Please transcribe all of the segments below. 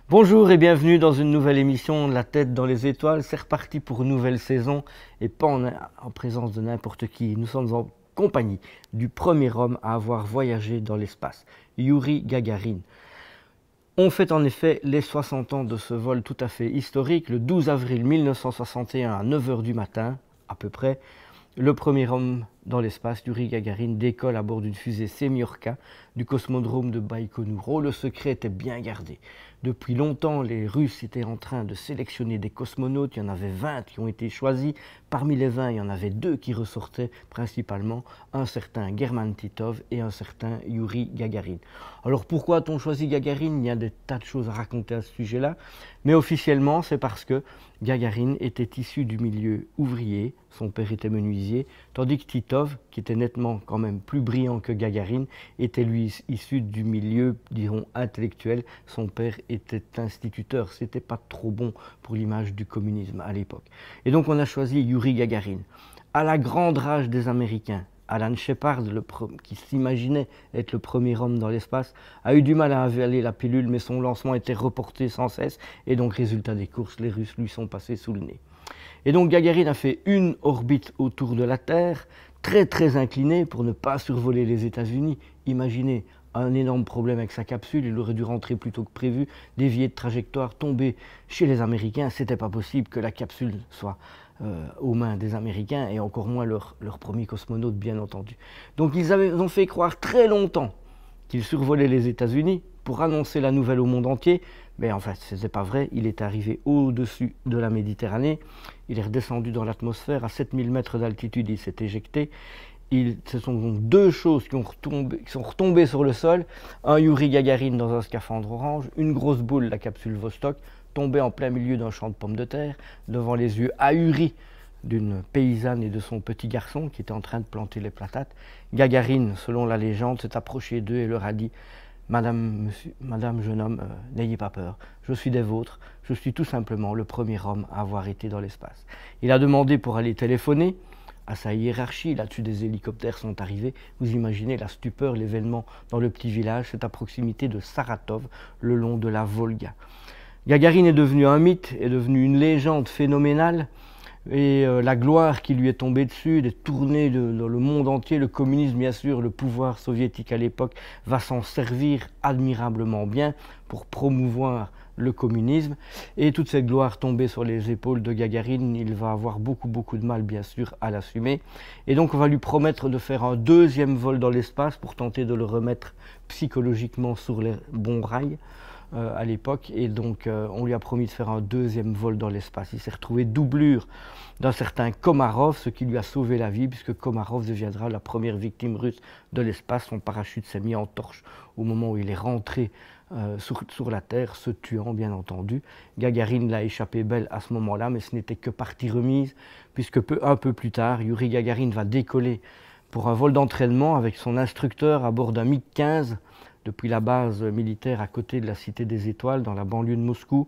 Bonjour et bienvenue dans une nouvelle émission de La tête dans les étoiles. C'est reparti pour une nouvelle saison et pas en présence de n'importe qui. Nous sommes en compagnie du premier homme à avoir voyagé dans l'espace, Youri Gagarin. On fête en effet les 60 ans de ce vol tout à fait historique. Le 12 avril 1961 à 9 h du matin, à peu près, le premier homme dans l'espace, Youri Gagarin, décolle à bord d'une fusée Semyorka du cosmodrome de Baïkonour. Oh, le secret était bien gardé. Depuis longtemps, les Russes étaient en train de sélectionner des cosmonautes. Il y en avait 20 qui ont été choisis. Parmi les 20, il y en avait 2 qui ressortaient principalement, un certain German Titov et un certain Youri Gagarin. Alors pourquoi a-t-on choisi Gagarin? Il y a des tas de choses à raconter à ce sujet-là. Mais officiellement, c'est parce que Gagarin était issu du milieu ouvrier, son père était menuisier, tandis que Titov, qui était nettement quand même plus brillant que Gagarin, était lui issu du milieu, dirons, intellectuel. Son père était instituteur, c'était pas trop bon pour l'image du communisme à l'époque. Et donc on a choisi Youri Gagarin. À la grande rage des Américains, Alan Shepard, qui s'imaginait être le premier homme dans l'espace, a eu du mal à avaler la pilule, mais son lancement était reporté sans cesse, et donc résultat des courses, les Russes lui sont passés sous le nez. Et donc Gagarin a fait une orbite autour de la Terre, très inclinée pour ne pas survoler les États-Unis. Imaginez un énorme problème avec sa capsule, il aurait dû rentrer plus tôt que prévu, dévier de trajectoire, tomber chez les Américains. C'était pas possible que la capsule soit aux mains des Américains et encore moins leur premier cosmonaute, bien entendu. Donc ils ont fait croire très longtemps qu'ils survolaient les États-Unis pour annoncer la nouvelle au monde entier, mais en fait ce n'était pas vrai. Il est arrivé au-dessus de la Méditerranée, il est redescendu dans l'atmosphère à 7000 mètres d'altitude, il s'est éjecté. Ce sont donc 2 choses qui sont retombées sur le sol, un Youri Gagarin dans un scaphandre orange, une grosse boule, la capsule Vostok, tombée en plein milieu d'un champ de pommes de terre, devant les yeux ahuris d'une paysanne et de son petit garçon qui était en train de planter les patates. Gagarin, selon la légende, s'est approché d'eux et leur a dit « Madame, jeune homme, n'ayez pas peur, je suis des vôtres, je suis tout simplement le premier homme à avoir été dans l'espace. » Il a demandé pour aller téléphoner à sa hiérarchie, là-dessus des hélicoptères sont arrivés. Vous imaginez la stupeur, l'événement dans le petit village, c'est à proximité de Saratov, le long de la Volga. Gagarin est devenu un mythe, est devenu une légende phénoménale, et la gloire qui lui est tombée dessus, des tournées dans le monde entier, le communisme bien sûr, le pouvoir soviétique à l'époque va s'en servir admirablement bien pour promouvoir le communisme, et toute cette gloire tombée sur les épaules de Gagarin, il va avoir beaucoup de mal bien sûr à l'assumer, et donc on va lui promettre de faire un 2e vol dans l'espace pour tenter de le remettre psychologiquement sur les bons rails à l'époque, et donc on lui a promis de faire un 2e vol dans l'espace. Il s'est retrouvé doublure d'un certain Komarov, ce qui lui a sauvé la vie, puisque Komarov deviendra la première victime russe de l'espace. Son parachute s'est mis en torche au moment où il est rentré sur la Terre, se tuant bien entendu. Gagarin l'a échappé belle à ce moment-là, mais ce n'était que partie remise, puisque un peu plus tard, Youri Gagarin va décoller pour un vol d'entraînement avec son instructeur à bord d'un MiG-15 depuis la base militaire à côté de la Cité des Étoiles, dans la banlieue de Moscou.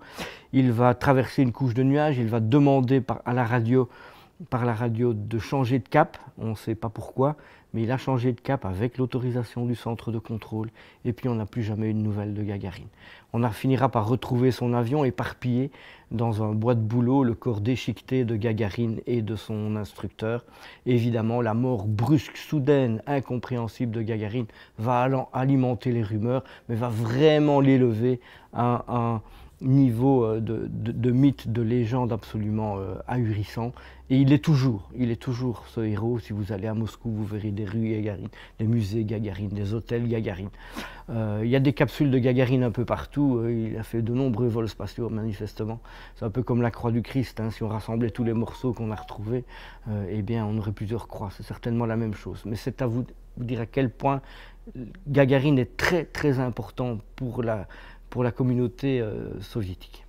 Il va traverser une couche de nuages, il va demander par la radio de changer de cap, on ne sait pas pourquoi, mais il a changé de cap avec l'autorisation du centre de contrôle, et puis on n'a plus jamais eu de nouvelles de Gagarin. On finira par retrouver son avion éparpillé dans un bois de bouleau, le corps déchiqueté de Gagarin et de son instructeur. Évidemment, la mort brusque, soudaine, incompréhensible de Gagarin va alimenter les rumeurs, mais va vraiment l'élever à un niveau de mythe, de légende absolument ahurissant. Et il est toujours ce héros. Si vous allez à Moscou, vous verrez des rues Gagarin, des musées Gagarin, des hôtels Gagarin. Il y a des capsules de Gagarin un peu partout. Il a fait de nombreux vols spatiaux, manifestement. C'est un peu comme la croix du Christ. Hein. Si on rassemblait tous les morceaux qu'on a retrouvés, eh bien, on aurait plusieurs croix. C'est certainement la même chose. Mais c'est à vous dire à quel point Gagarin est très important pour la communauté soviétique.